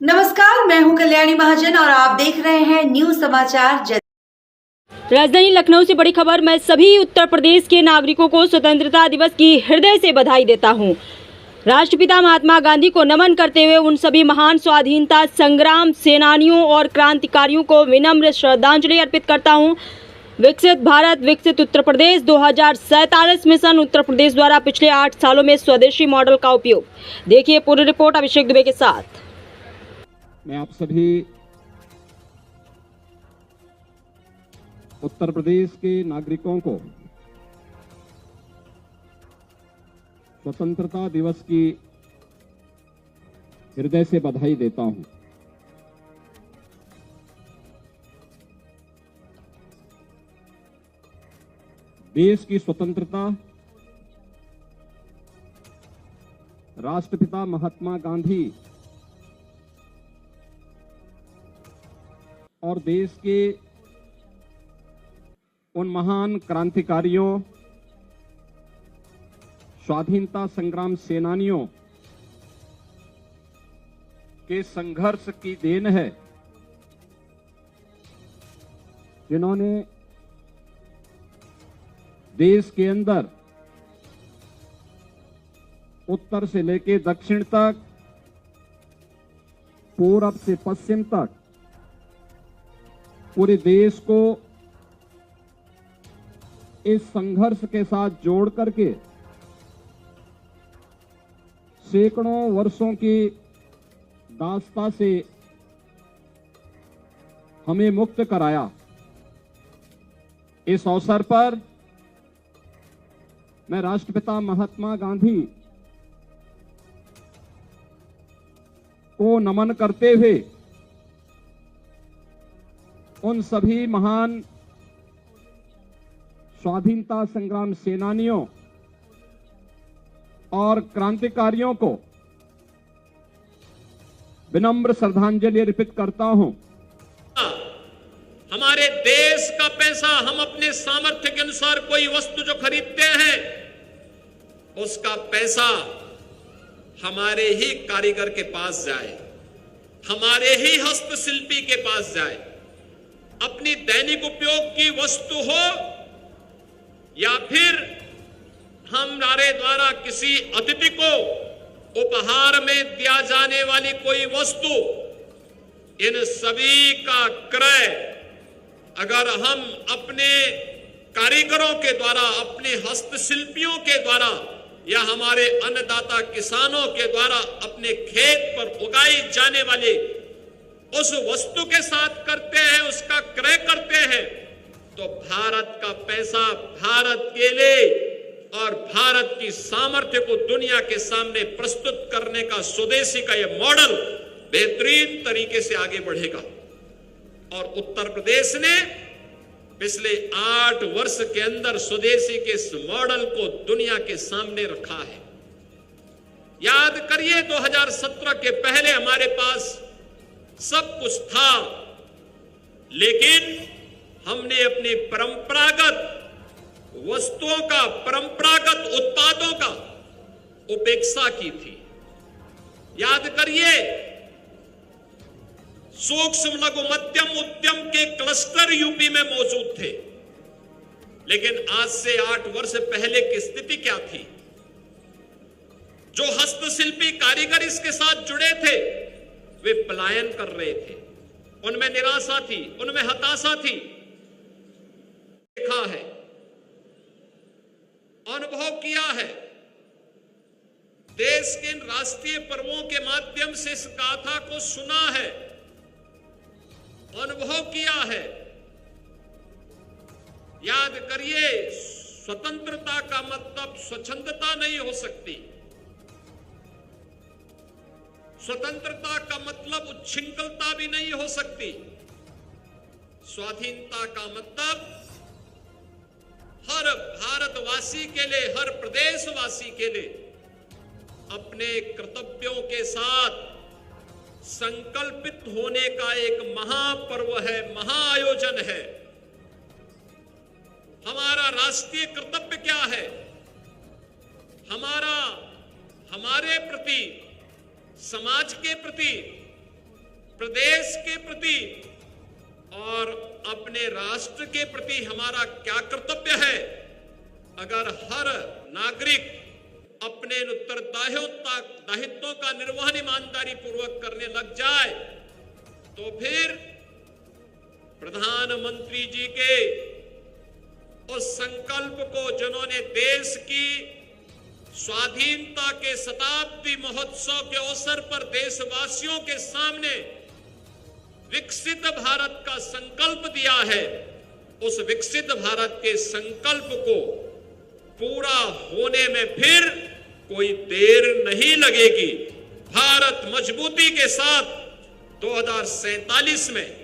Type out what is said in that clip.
नमस्कार, मैं हूं कल्याणी महाजन और आप देख रहे हैं न्यूज समाचार। राजधानी लखनऊ से बड़ी खबर। मैं सभी उत्तर प्रदेश के नागरिकों को स्वतंत्रता दिवस की हृदय से बधाई देता हूं। राष्ट्रपिता महात्मा गांधी को नमन करते हुए उन सभी महान स्वाधीनता संग्राम सेनानियों और क्रांतिकारियों को विनम्र श्रद्धांजलि अर्पित करता हूं। विकसित भारत विकसित उत्तर प्रदेश 2047 मिशन उत्तर प्रदेश द्वारा पिछले 8 सालों में स्वदेशी मॉडल का उपयोग। देखिए पूरी रिपोर्ट अभिषेक दुबे के साथ। मैं आप सभी उत्तर प्रदेश के नागरिकों को स्वतंत्रता दिवस की हृदय से बधाई देता हूं। देश की स्वतंत्रता राष्ट्रपिता महात्मा गांधी और देश के उन महान क्रांतिकारियों स्वाधीनता संग्राम सेनानियों के संघर्ष की देन है, जिन्होंने देश के अंदर उत्तर से लेकर दक्षिण तक, पूरब से पश्चिम तक पूरे देश को इस संघर्ष के साथ जोड़ करके सैकड़ों वर्षों की दास्ता से हमें मुक्त कराया। इस अवसर पर मैं राष्ट्रपिता महात्मा गांधी को नमन करते हुए उन सभी महान स्वाधीनता संग्राम सेनानियों और क्रांतिकारियों को विनम्र श्रद्धांजलि अर्पित करता हूं। हमारे देश का पैसा हम अपने सामर्थ्य के अनुसार कोई वस्तु जो खरीदते हैं, उसका पैसा हमारे ही कारीगर के पास जाए, हमारे ही हस्तशिल्पी के पास जाए। अपनी दैनिक उपयोग की वस्तु हो या फिर हमारे द्वारा किसी अतिथि को उपहार में दिया जाने वाली कोई वस्तु, इन सभी का क्रय अगर हम अपने कारीगरों के द्वारा, अपने हस्तशिल्पियों के द्वारा या हमारे अन्नदाता किसानों के द्वारा अपने खेत पर उगाई जाने वाली उस वस्तु के साथ करते हैं, उसका क्रय करते हैं, तो भारत का पैसा भारत के लिए और भारत की सामर्थ्य को दुनिया के सामने प्रस्तुत करने का स्वदेशी का यह मॉडल बेहतरीन तरीके से आगे बढ़ेगा। और उत्तर प्रदेश ने पिछले 8 वर्ष के अंदर स्वदेशी के इस मॉडल को दुनिया के सामने रखा है। याद करिए 2017 के पहले हमारे पास सब कुछ था, लेकिन हमने अपनी परंपरागत वस्तुओं का, परंपरागत उत्पादों का उपेक्षा की थी। याद करिए सूक्ष्म लघु मध्यम उद्यम के क्लस्टर यूपी में मौजूद थे, लेकिन आज से 8 वर्ष पहले की स्थिति क्या थी? जो हस्तशिल्पी कारीगर इसके साथ जुड़े थे वे पलायन कर रहे थे, उनमें निराशा थी, उनमें हताशा थी। देखा है, अनुभव किया है, देश के राष्ट्रीय पर्वों के माध्यम से इस गाथा को सुना है, अनुभव किया है। याद करिए, स्वतंत्रता का मतलब स्वच्छंदता नहीं हो सकती। स्वतंत्रता का मतलब उच्छृंखलता भी नहीं हो सकती। स्वाधीनता का मतलब हर भारतवासी के लिए, हर प्रदेशवासी के लिए अपने कर्तव्यों के साथ संकल्पित होने का एक महापर्व है, महाआयोजन है। हमारा राष्ट्रीय कर्तव्य क्या है? हमारे प्रति, समाज के प्रति प्रदेश के प्रति और अपने राष्ट्र के प्रति हमारा क्या कर्तव्य है, अगर हर नागरिक अपने उत्तरदायित्वों का निर्वहन ईमानदारी पूर्वक करने लग जाए, तो फिर प्रधानमंत्री जी के उस संकल्प को जिन्होंने देश की स्वाधीनता के शताब्दी महोत्सव के अवसर पर देशवासियों के सामने विकसित भारत का संकल्प दिया है, उस विकसित भारत के संकल्प को पूरा होने में फिर कोई देर नहीं लगेगी। भारत मजबूती के साथ 2047 में